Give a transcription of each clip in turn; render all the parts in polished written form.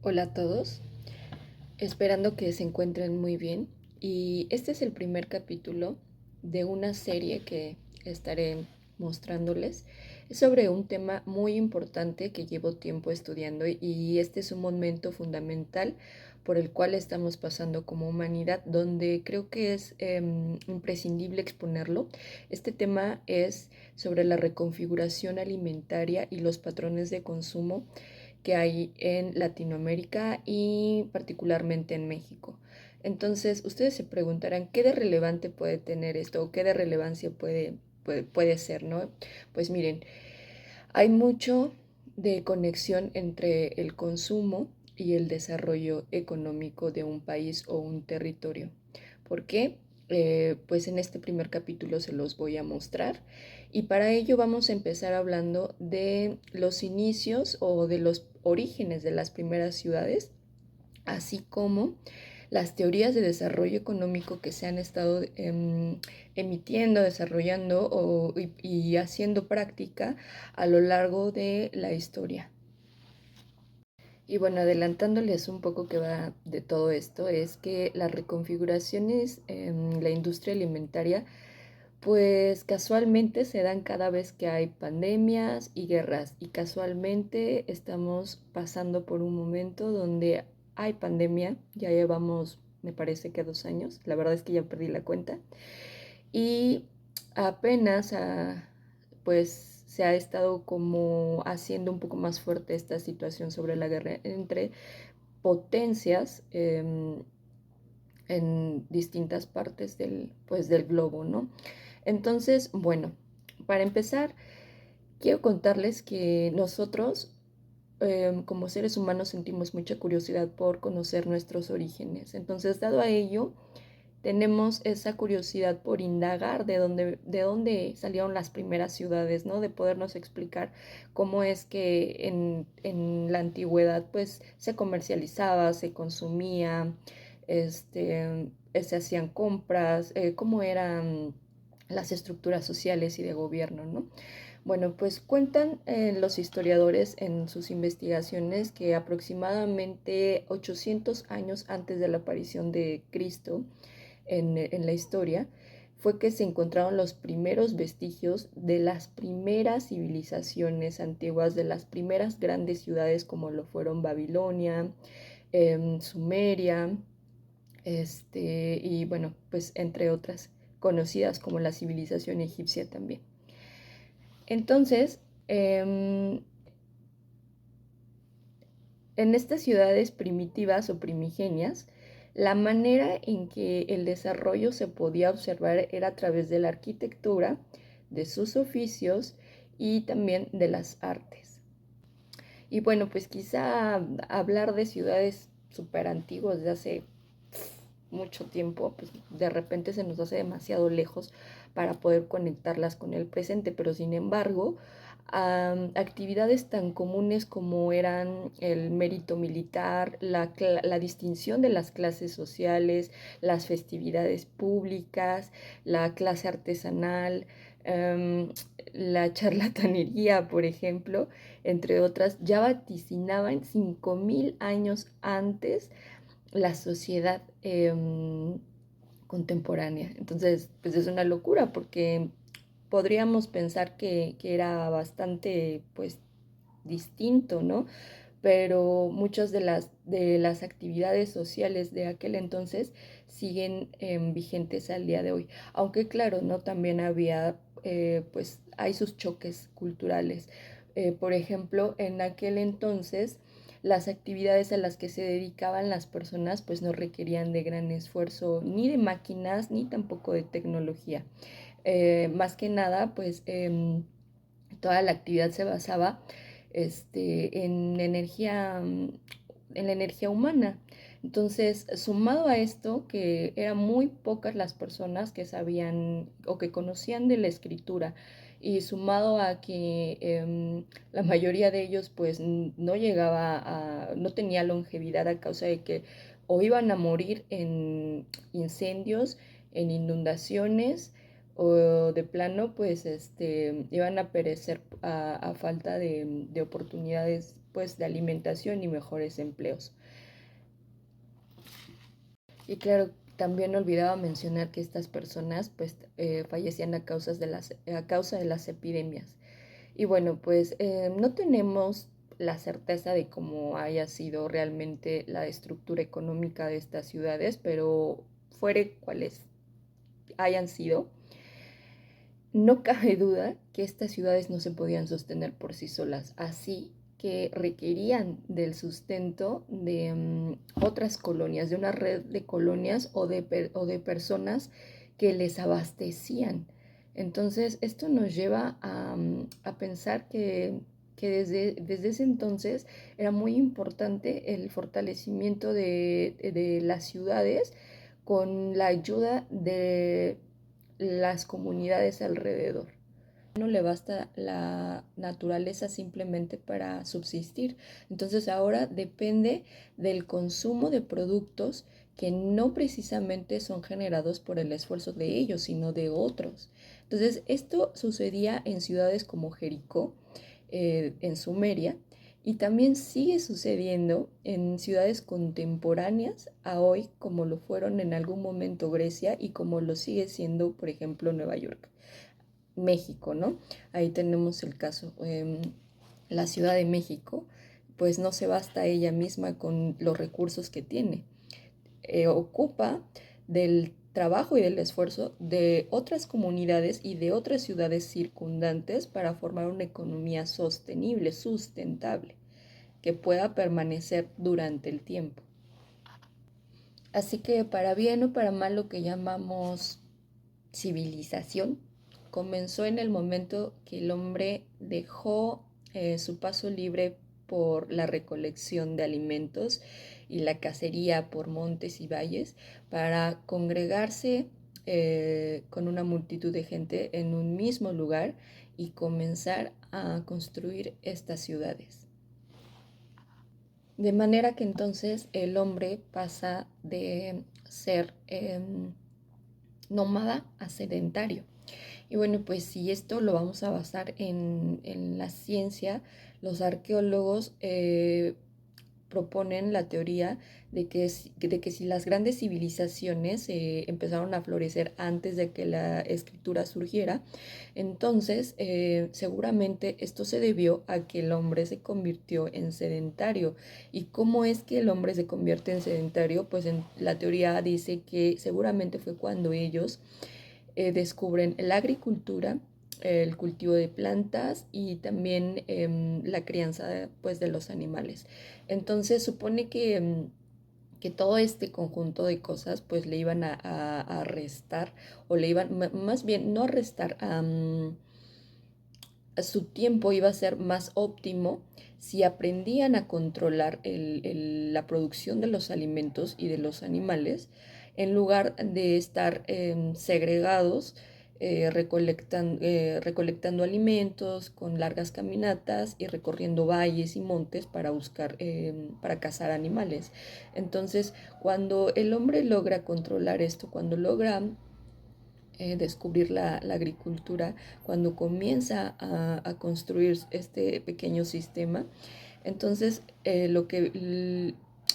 Hola a todos, esperando que se encuentren muy bien. Y este es el primer capítulo de una serie que estaré mostrándoles. Es sobre un tema muy importante que llevo tiempo estudiando y este es un momento fundamental por el cual estamos pasando como humanidad, donde creo que es imprescindible exponerlo. Este tema es sobre la reconfiguración alimentaria y los patrones de consumo que hay en Latinoamérica y particularmente en México. Entonces, ustedes se preguntarán, ¿qué de relevante puede tener esto o qué de relevancia puede ser, ¿no? Pues miren, hay mucho de conexión entre el consumo y el desarrollo económico de un país o un territorio. ¿Por qué? Pues en este primer capítulo se los voy a mostrar y para ello vamos a empezar hablando de los inicios o de los orígenes de las primeras ciudades, así como las teorías de desarrollo económico que se han estado emitiendo, desarrollando y haciendo práctica a lo largo de la historia. Y bueno, adelantándoles un poco que va de todo esto, es que las reconfiguraciones en la industria alimentaria pues casualmente se dan cada vez que hay pandemias y guerras y casualmente estamos pasando por un momento donde hay pandemia, ya llevamos me parece que 2 años, la verdad es que ya perdí la cuenta y apenas pues se ha estado como haciendo un poco más fuerte esta situación sobre la guerra entre potencias en distintas partes del globo, ¿no? Entonces, bueno, para empezar, quiero contarles que nosotros como seres humanos sentimos mucha curiosidad por conocer nuestros orígenes. Entonces, dado a ello, tenemos esa curiosidad por indagar de dónde salieron las primeras ciudades, ¿no? De podernos explicar cómo es que en la antigüedad pues se comercializaba, se consumía, se hacían compras, cómo eran las estructuras sociales y de gobierno, ¿no? Bueno, pues cuentan los historiadores en sus investigaciones que aproximadamente 800 años antes de la aparición de Cristo en la historia, fue que se encontraron los primeros vestigios de las primeras civilizaciones antiguas, de las primeras grandes ciudades como lo fueron Babilonia, Sumeria, y bueno, pues entre otras conocidas como la civilización egipcia también. Entonces, en estas ciudades primitivas o primigenias, la manera en que el desarrollo se podía observar era a través de la arquitectura, de sus oficios y también de las artes. Y bueno, pues quizá hablar de ciudades súper antiguas de hace mucho tiempo, pues de repente se nos hace demasiado lejos para poder conectarlas con el presente, pero sin embargo, actividades tan comunes como eran el mérito militar, la distinción de las clases sociales, las festividades públicas, la clase artesanal, um, la charlatanería, por ejemplo, entre otras, ya vaticinaban 5000 años antes la sociedad contemporánea. Entonces, pues es una locura porque podríamos pensar que era bastante, pues, distinto, ¿no? Pero muchas de las actividades sociales de aquel entonces siguen vigentes al día de hoy. Aunque claro, ¿no? También había, pues, hay sus choques culturales. Por ejemplo, en aquel entonces las actividades a las que se dedicaban las personas pues no requerían de gran esfuerzo ni de máquinas ni tampoco de tecnología. Más que nada pues toda la actividad se basaba en energía, en la energía humana. Entonces, sumado a esto, que eran muy pocas las personas que sabían o que conocían de la escritura, y sumado a que la mayoría de ellos pues no tenía longevidad a causa de que o iban a morir en incendios, en inundaciones, o de plano pues iban a perecer a falta de oportunidades pues de alimentación y mejores empleos. Y claro, también olvidaba mencionar que estas personas pues fallecían a causa de las epidemias. Y bueno, pues no tenemos la certeza de cómo haya sido realmente la estructura económica de estas ciudades, pero fuere cuales hayan sido, no cabe duda que estas ciudades no se podían sostener por sí solas, así que requerían del sustento de otras colonias, de una red de colonias o de personas que les abastecían. Entonces, esto nos lleva a pensar que desde ese entonces era muy importante el fortalecimiento de las ciudades con la ayuda de las comunidades alrededor. No le basta la naturaleza simplemente para subsistir. Entonces ahora depende del consumo de productos que no precisamente son generados por el esfuerzo de ellos, sino de otros. Entonces esto sucedía en ciudades como Jericó, en Sumeria, y también sigue sucediendo en ciudades contemporáneas a hoy, como lo fueron en algún momento Grecia y como lo sigue siendo, por ejemplo, Nueva York. México, ¿no? Ahí tenemos el caso. La Ciudad de México, pues no se basta ella misma con los recursos que tiene. Ocupa del trabajo y del esfuerzo de otras comunidades y de otras ciudades circundantes para formar una economía sostenible, sustentable, que pueda permanecer durante el tiempo. Así que para bien o para mal lo que llamamos civilización comenzó en el momento que el hombre dejó su paso libre por la recolección de alimentos y la cacería por montes y valles para congregarse con una multitud de gente en un mismo lugar y comenzar a construir estas ciudades. De manera que entonces el hombre pasa de ser nómada a sedentario. Y bueno, pues si esto lo vamos a basar en la ciencia, los arqueólogos proponen la teoría de que si las grandes civilizaciones empezaron a florecer antes de que la escritura surgiera, entonces seguramente esto se debió a que el hombre se convirtió en sedentario. ¿Y cómo es que el hombre se convierte en sedentario? Pues en la teoría dice que seguramente fue cuando ellos descubren la agricultura, el cultivo de plantas y también la crianza pues, de los animales. Entonces supone que todo este conjunto de cosas pues le iban a restar o le iban, más bien no a restar, a su tiempo iba a ser más óptimo si aprendían a controlar la producción de los alimentos y de los animales en lugar de estar segregados recolectando alimentos con largas caminatas y recorriendo valles y montes para buscar, para cazar animales. Entonces, cuando el hombre logra controlar esto, cuando logra descubrir la agricultura, cuando comienza a construir este pequeño sistema, entonces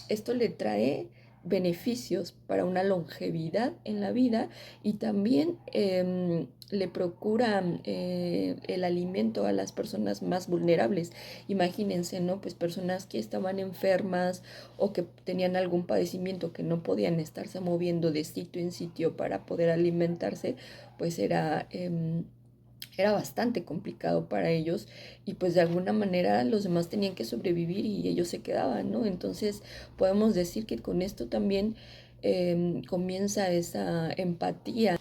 esto le trae beneficios para una longevidad en la vida y también le procura el alimento a las personas más vulnerables. Imagínense, ¿no? Pues personas que estaban enfermas o que tenían algún padecimiento que no podían estarse moviendo de sitio en sitio para poder alimentarse, pues era bastante complicado para ellos y pues de alguna manera los demás tenían que sobrevivir y ellos se quedaban, ¿no? Entonces podemos decir que con esto también comienza esa empatía.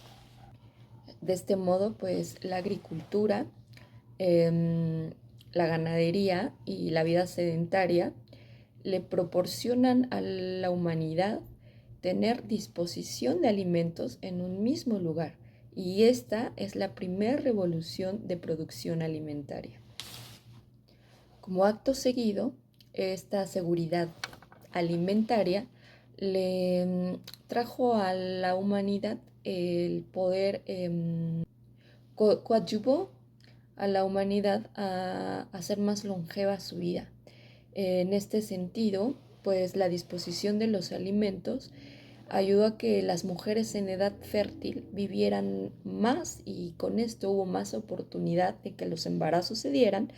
De este modo, pues la agricultura, la ganadería y la vida sedentaria le proporcionan a la humanidad tener disposición de alimentos en un mismo lugar. Y esta es la primera revolución de producción alimentaria. Como acto seguido, esta seguridad alimentaria le trajo a la humanidad el poder coadyuvó a la humanidad a hacer más longeva su vida. En este sentido, pues la disposición de los alimentos ayudó a que las mujeres en edad fértil vivieran más y con esto hubo más oportunidad de que los embarazos se dieran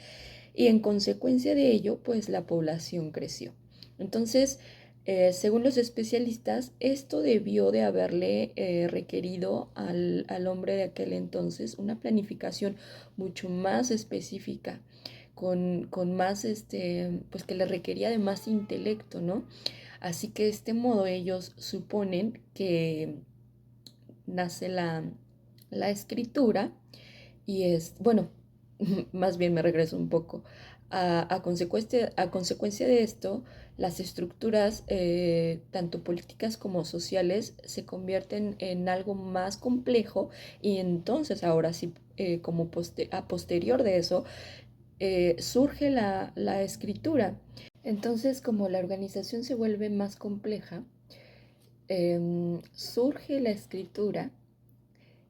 y en consecuencia de ello, pues la población creció. Entonces, según los especialistas, esto debió de haberle requerido al hombre de aquel entonces una planificación mucho más específica, con más, pues que le requería de más intelecto, ¿no? Así que de este modo ellos suponen que nace la escritura y es, bueno, más bien me regreso un poco. A consecuencia de esto, las estructuras, tanto políticas como sociales, se convierten en algo más complejo y entonces ahora sí, como a posterior de eso, surge la escritura. Entonces, como la organización se vuelve más compleja, surge la escritura,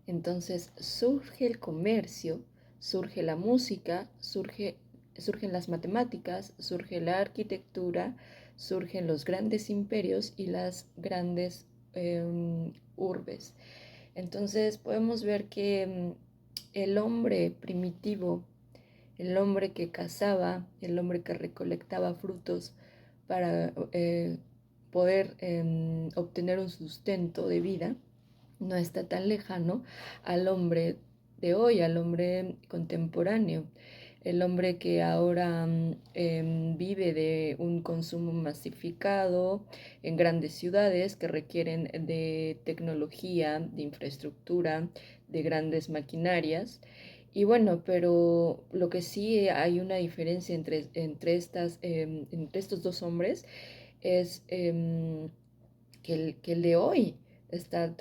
entonces surge el comercio, surge la música, surgen las matemáticas, surge la arquitectura, surgen los grandes imperios y las grandes urbes. Entonces podemos ver que el hombre primitivo, el hombre que cazaba, el hombre que recolectaba frutos para poder obtener un sustento de vida, no está tan lejano al hombre de hoy, al hombre contemporáneo, el hombre que ahora vive de un consumo masificado en grandes ciudades que requieren de tecnología, de infraestructura, de grandes maquinarias. Y bueno, pero lo que sí hay una diferencia entre estos dos hombres es que el de hoy está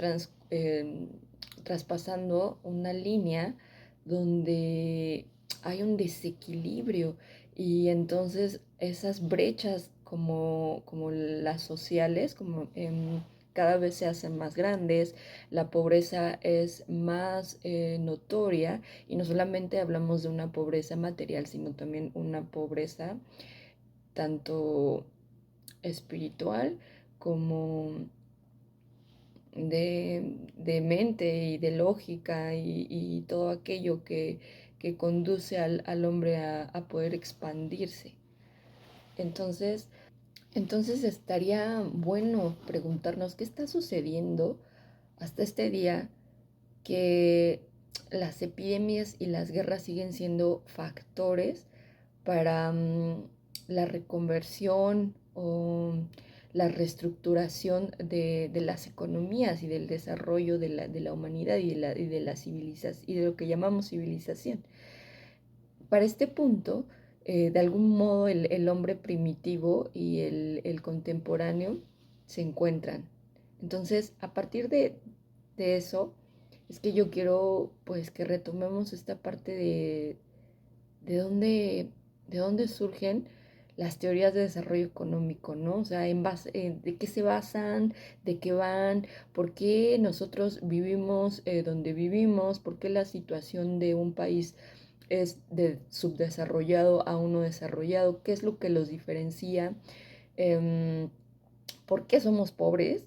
traspasando una línea donde hay un desequilibrio y entonces esas brechas como las sociales, cada vez se hacen más grandes, la pobreza es más notoria y no solamente hablamos de una pobreza material, sino también una pobreza tanto espiritual como de mente y de lógica y todo aquello que conduce al hombre a poder expandirse. Entonces, entonces estaría bueno preguntarnos qué está sucediendo hasta este día que las epidemias y las guerras siguen siendo factores para la reconversión o la reestructuración de las economías y del desarrollo de la humanidad y de la civilización y de lo que llamamos civilización. Para este punto, de algún modo el hombre primitivo y el contemporáneo se encuentran. Entonces, a partir de eso, es que yo quiero pues que retomemos esta parte de dónde, de dónde surgen las teorías de desarrollo económico, ¿no? O sea, de qué se basan, de qué van, por qué nosotros vivimos donde vivimos, por qué la situación de un país es de subdesarrollado a uno desarrollado, qué es lo que los diferencia, em, por qué somos pobres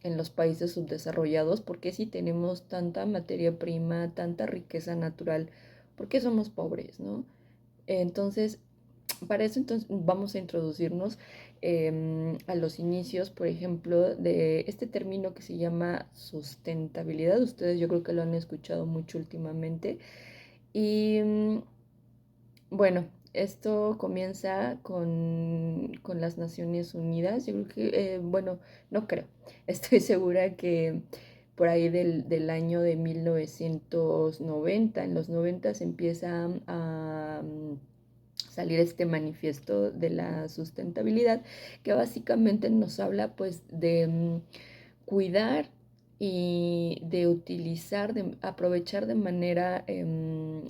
en los países subdesarrollados, por qué si tenemos tanta materia prima, tanta riqueza natural, por qué somos pobres, ¿no? Entonces, para eso entonces vamos a introducirnos a los inicios, por ejemplo, de este término que se llama sustentabilidad. Ustedes yo creo que lo han escuchado mucho últimamente. Y bueno, esto comienza con las Naciones Unidas. Yo creo que, bueno, no creo. Estoy segura que por ahí del año de 1990, en los 90 se empieza a salir este manifiesto de la sustentabilidad, que básicamente nos habla pues de cuidar y de utilizar, de aprovechar de manera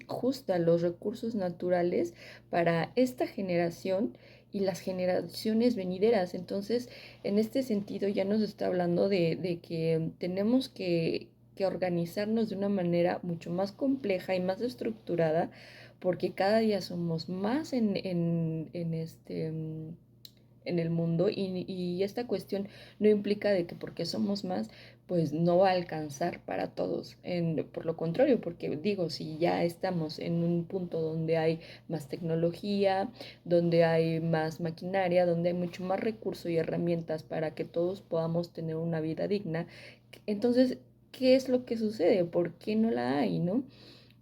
justa los recursos naturales para esta generación y las generaciones venideras. Entonces, en este sentido ya nos está hablando de que tenemos que que organizarnos de una manera mucho más compleja y más estructurada, porque cada día somos más en el mundo y esta cuestión no implica de que porque somos más, pues no va a alcanzar para todos. Por lo contrario, porque digo, si ya estamos en un punto donde hay más tecnología, donde hay más maquinaria, donde hay mucho más recursos y herramientas para que todos podamos tener una vida digna, entonces, ¿qué es lo que sucede? ¿Por qué no la hay, no?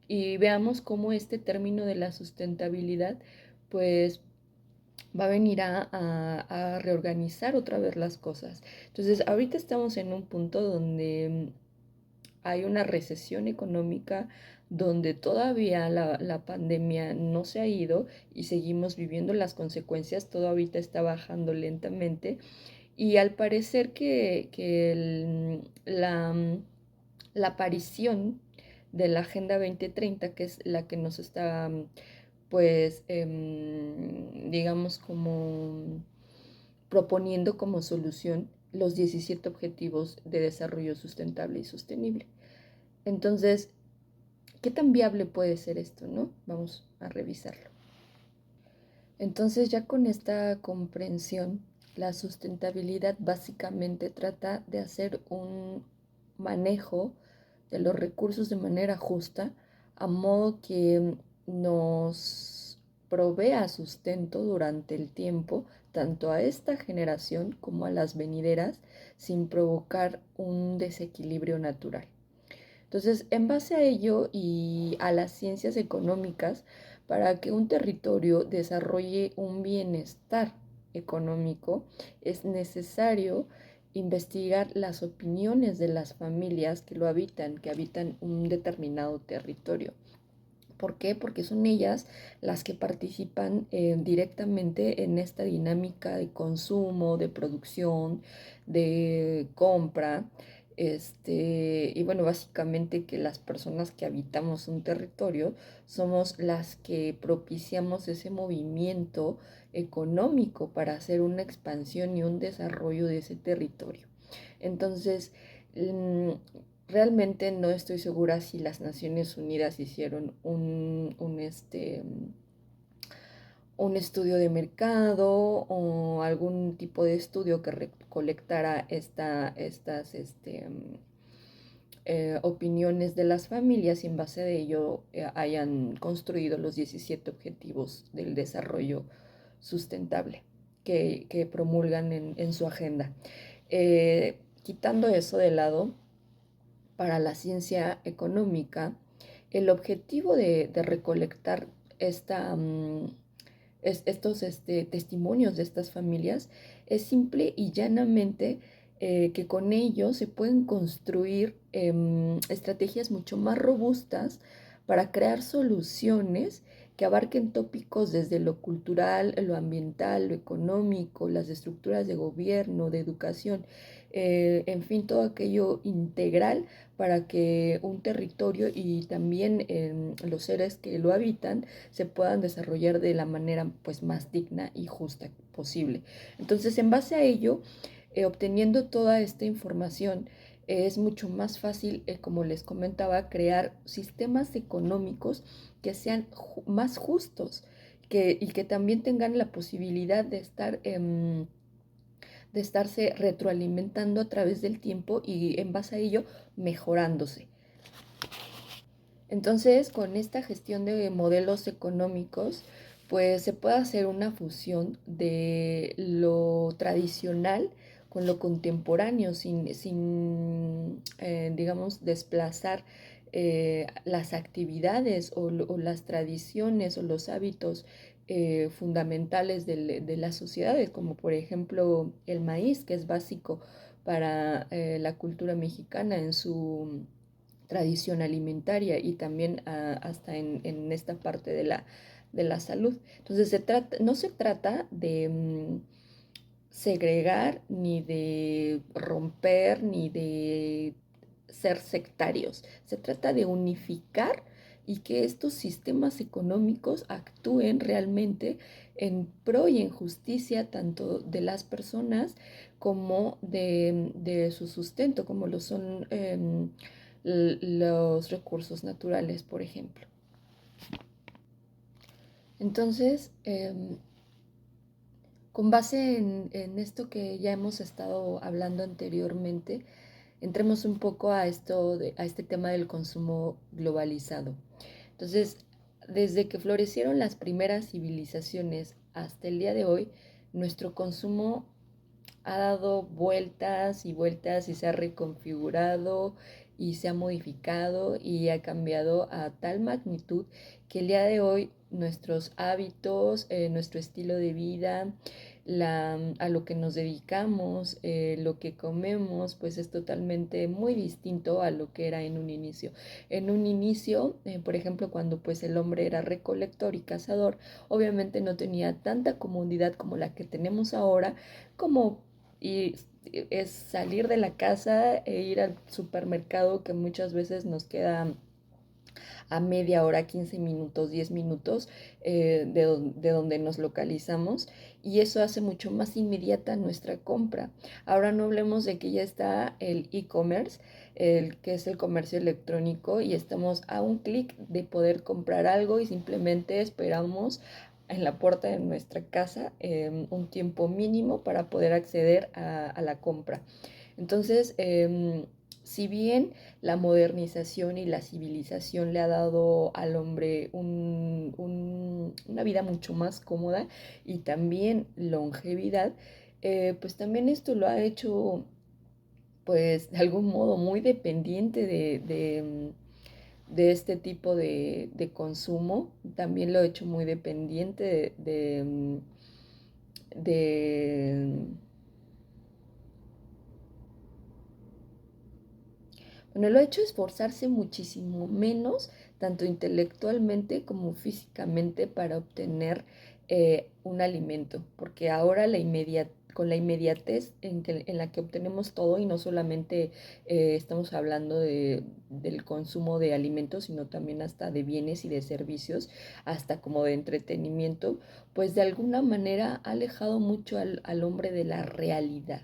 Y veamos cómo este término de la sustentabilidad, pues va a venir a reorganizar otra vez las cosas. Entonces, ahorita estamos en un punto donde hay una recesión económica, donde todavía la pandemia no se ha ido y seguimos viviendo las consecuencias, todo ahorita está bajando lentamente y al parecer la aparición de la Agenda 2030, que es la que nos está pues, digamos, como proponiendo como solución los 17 Objetivos de Desarrollo Sustentable y Sostenible. Entonces, ¿qué tan viable puede ser esto, no? Vamos a revisarlo. Entonces, ya con esta comprensión, la sustentabilidad básicamente trata de hacer un manejo de los recursos de manera justa, a modo que nos provea sustento durante el tiempo, tanto a esta generación como a las venideras, sin provocar un desequilibrio natural. Entonces, en base a ello y a las ciencias económicas, para que un territorio desarrolle un bienestar económico, es necesario investigar las opiniones de las familias que habitan un determinado territorio. ¿Por qué? Porque son ellas las que participan directamente en esta dinámica de consumo, de producción, de compra. Y bueno, básicamente que las personas que habitamos un territorio somos las que propiciamos ese movimiento económico para hacer una expansión y un desarrollo de ese territorio. Entonces, realmente no estoy segura si las Naciones Unidas hicieron un estudio de mercado o algún tipo de estudio que recolectara estas opiniones de las familias y en base de ello hayan construido los 17 Objetivos del Desarrollo Sustentable que promulgan en su agenda. Quitando eso de lado, para la ciencia económica, el objetivo de recolectar estos testimonios de estas familias es simple y llanamente que con ellos se pueden construir estrategias mucho más robustas para crear soluciones que abarquen tópicos desde lo cultural, lo ambiental, lo económico, las estructuras de gobierno, de educación, en fin, todo aquello integral para que un territorio y también los seres que lo habitan se puedan desarrollar de la manera pues más digna y justa posible. Entonces, en base a ello, obteniendo toda esta información, es mucho más fácil, como les comentaba, crear sistemas económicos que sean más justos y que también tengan la posibilidad de estarse retroalimentando a través del tiempo y en base a ello mejorándose. Entonces, con esta gestión de modelos económicos, pues se puede hacer una fusión de lo tradicional con lo contemporáneo, sin digamos, desplazar las actividades o las tradiciones o los hábitos fundamentales de las sociedades, como por ejemplo el maíz, que es básico para la cultura mexicana en su tradición alimentaria y también hasta en esta parte de la salud. Entonces, no se trata de segregar, ni de romper, ni de ser sectarios. Se trata de unificar y que estos sistemas económicos actúen realmente en pro y en justicia tanto de las personas como de su sustento, como lo son los recursos naturales, por ejemplo. Entonces, con base en esto que ya hemos estado hablando anteriormente, entremos un poco a a este tema del consumo globalizado. Entonces, desde que florecieron las primeras civilizaciones hasta el día de hoy, nuestro consumo ha dado vueltas y vueltas y se ha reconfigurado y se ha modificado y ha cambiado a tal magnitud que el día de hoy nuestros hábitos, nuestro estilo de vida, a lo que nos dedicamos, lo que comemos, pues es totalmente muy distinto a lo que era en un inicio. En un inicio, por ejemplo, cuando pues el hombre era recolector y cazador, obviamente no tenía tanta comodidad como la que tenemos ahora, como y es salir de la casa e ir al supermercado que muchas veces nos queda a media hora, 15 minutos, 10 minutos de donde nos localizamos y eso hace mucho más inmediata nuestra compra. Ahora no hablemos de que ya está el e-commerce, el que es el comercio electrónico y estamos a un clic de poder comprar algo y simplemente esperamos en la puerta de nuestra casa un tiempo mínimo para poder acceder a la compra. Entonces, si bien la modernización y la civilización le ha dado al hombre una vida mucho más cómoda y también longevidad, pues también esto lo ha hecho, pues de algún modo muy dependiente de este tipo de consumo. También lo ha hecho muy dependiente de bueno, lo ha hecho esforzarse muchísimo menos, tanto intelectualmente como físicamente, para obtener un alimento, porque ahora con la inmediatez en la que obtenemos todo, y no solamente estamos hablando del consumo de alimentos, sino también hasta de bienes y de servicios, hasta como de entretenimiento, pues de alguna manera ha alejado mucho al hombre de la realidad.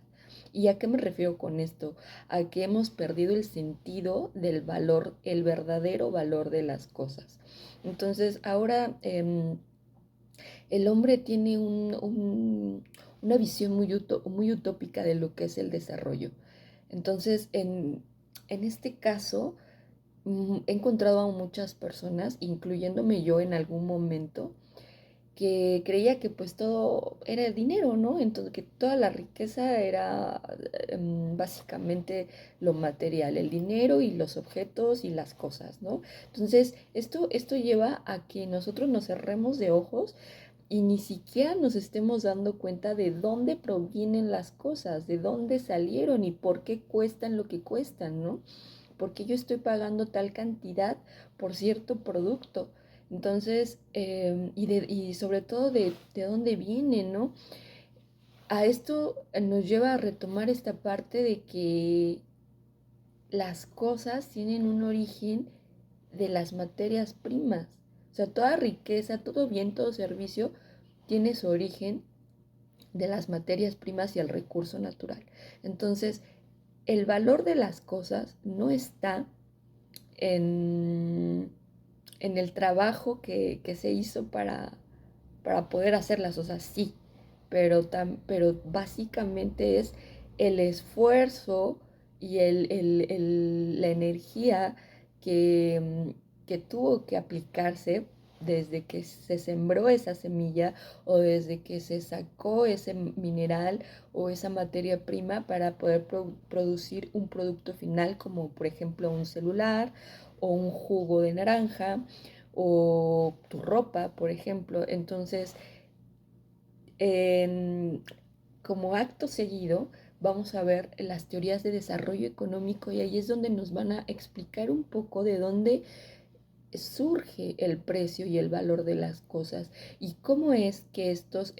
¿Y a qué me refiero con esto? A que hemos perdido el sentido del valor, el verdadero valor de las cosas. Entonces, ahora el hombre tiene una visión muy utópica de lo que es el desarrollo. Entonces, en este caso, he encontrado a muchas personas, incluyéndome yo en algún momento, que creía que pues todo era el dinero, ¿no? Entonces que toda la riqueza era básicamente lo material, el dinero y los objetos y las cosas, ¿no? Entonces esto lleva a que nosotros nos cerremos de ojos y ni siquiera nos estemos dando cuenta de dónde provienen las cosas, de dónde salieron y por qué cuestan lo que cuestan, ¿no? Porque yo estoy pagando tal cantidad por cierto producto. Entonces, y sobre todo de dónde viene, ¿no? A esto nos lleva a retomar esta parte de que las cosas tienen un origen de las materias primas. O sea, toda riqueza, todo bien, todo servicio tiene su origen de las materias primas y el recurso natural. Entonces, el valor de las cosas no está en, en el trabajo que se hizo para poder hacerlas, o sea, sí, pero básicamente es el esfuerzo y la energía que tuvo que aplicarse desde que se sembró esa semilla o desde que se sacó ese mineral o esa materia prima para poder producir un producto final como por ejemplo un celular o un jugo de naranja o tu ropa, por ejemplo. Entonces, en- como acto seguido, vamos a ver las teorías de desarrollo económico y ahí es donde nos van a explicar un poco de dónde surge el precio y el valor de las cosas y cómo es que estos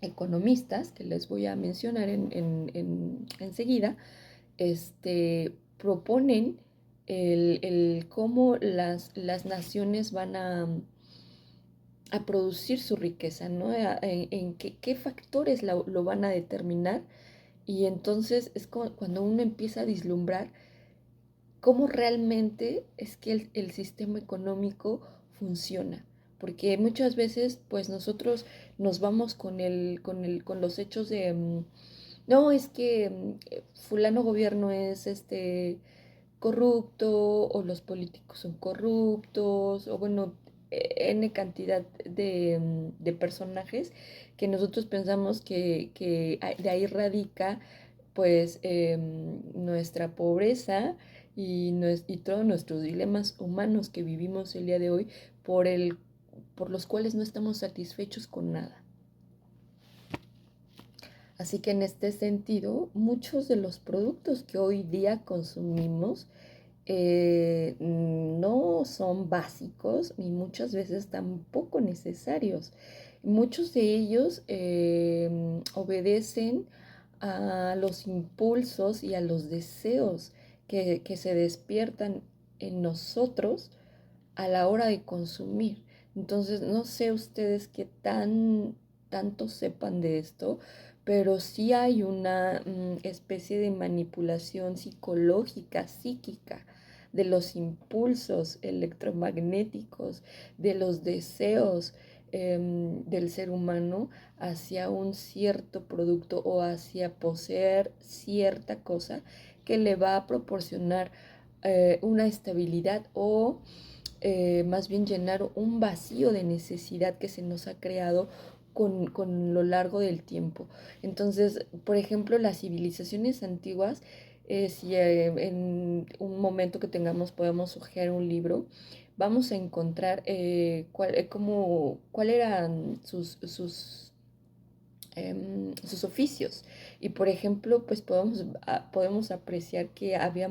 economistas, que les voy a mencionar enseguida, proponen el cómo las naciones van a producir su riqueza, ¿no? En qué factores lo van a determinar y entonces es cuando uno empieza a vislumbrar cómo realmente es que el sistema económico funciona. Porque muchas veces, pues nosotros nos vamos con los hechos de, no, es que fulano gobierno es corrupto, o los políticos son corruptos, o bueno, N cantidad de personajes que nosotros pensamos que de ahí radica pues nuestra pobreza y todos nuestros dilemas humanos que vivimos el día de hoy por, por los cuales no estamos satisfechos con nada. Así que en este sentido, muchos de los productos que hoy día consumimos no son básicos y muchas veces tampoco necesarios. Muchos de ellos obedecen a los impulsos y a los deseos que se despiertan en nosotros a la hora de consumir. Entonces, no sé ustedes qué tanto sepan de esto, pero sí hay una especie de manipulación psicológica, psíquica, de los impulsos electromagnéticos, de los deseos del ser humano hacia un cierto producto o hacia poseer cierta cosa que le va a proporcionar una estabilidad o más bien llenar un vacío de necesidad que se nos ha creado con lo largo del tiempo. Entonces, por ejemplo, las civilizaciones antiguas, si en un momento que tengamos podemos hojear un libro, vamos a encontrar cuál eran sus oficios. Y por ejemplo, pues podemos apreciar que había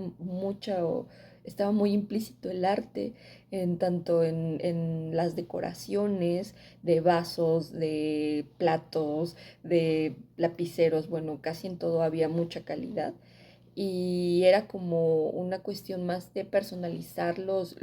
estaba muy implícito el arte en tanto en las decoraciones de vasos, de platos, de lapiceros, bueno, casi en todo había mucha calidad. Y era como una cuestión más de personalizar los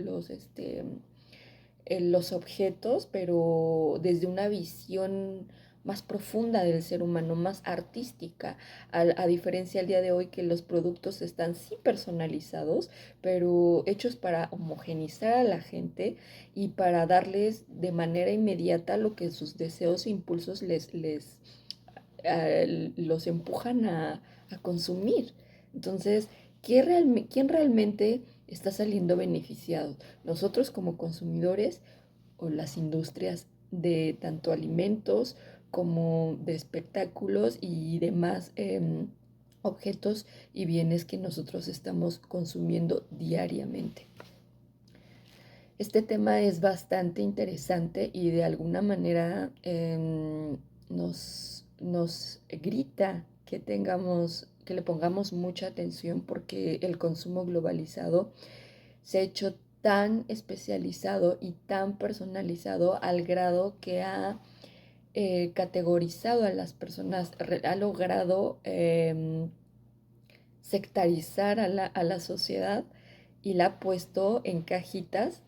objetos, pero desde una visión más profunda del ser humano, más artística, a diferencia del día de hoy que los productos están sí personalizados, pero hechos para homogenizar a la gente y para darles de manera inmediata lo que sus deseos e impulsos los empujan a consumir. Entonces, ¿quién realmente está saliendo beneficiado? ¿Nosotros como consumidores o las industrias de tanto alimentos como de espectáculos y demás objetos y bienes que nosotros estamos consumiendo diariamente? Este tema es bastante interesante y de alguna manera nos grita que le pongamos mucha atención porque el consumo globalizado se ha hecho tan especializado y tan personalizado al grado que ha categorizado a las personas, ha logrado sectarizar a la sociedad y la ha puesto en cajitas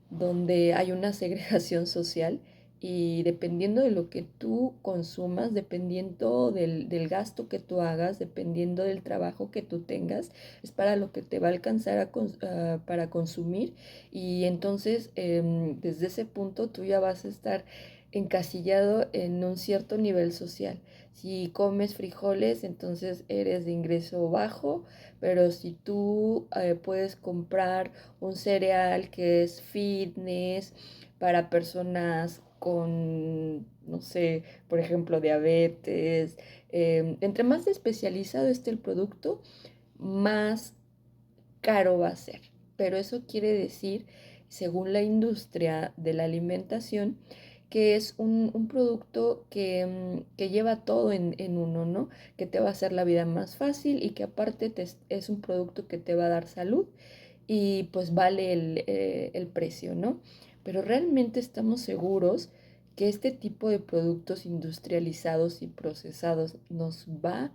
donde hay una segregación social y dependiendo de lo que tú consumas, dependiendo del gasto que tú hagas, dependiendo del trabajo que tú tengas, es para lo que te va a alcanzar para consumir y entonces desde ese punto tú ya vas a estar encasillado en un cierto nivel social. Si comes frijoles, entonces eres de ingreso bajo, pero si tú puedes comprar un cereal que es fitness para personas con, no sé, por ejemplo, diabetes. Entre más especializado esté el producto, más caro va a ser. Pero eso quiere decir, según la industria de la alimentación, que es un producto que lleva todo en uno, ¿no? Que te va a hacer la vida más fácil y que aparte es un producto que te va a dar salud y pues vale el precio, ¿no? Pero realmente estamos seguros que este tipo de productos industrializados y procesados nos va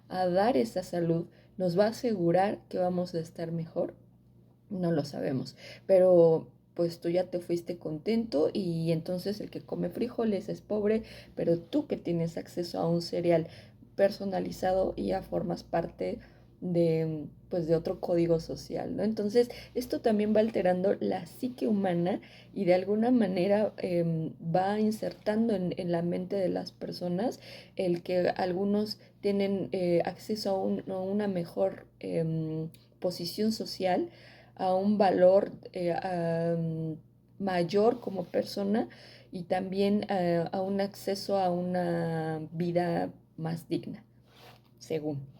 a dar esa salud, nos va a asegurar que vamos a estar mejor. No lo sabemos, pero pues tú ya te fuiste contento y entonces el que come frijoles es pobre, pero tú que tienes acceso a un cereal personalizado y ya formas parte pues de otro código social, ¿no? Entonces, esto también va alterando la psique humana y de alguna manera va insertando en la mente de las personas el que algunos tienen acceso a una mejor posición social, a un valor mayor como persona y también a un acceso a una vida más digna, según.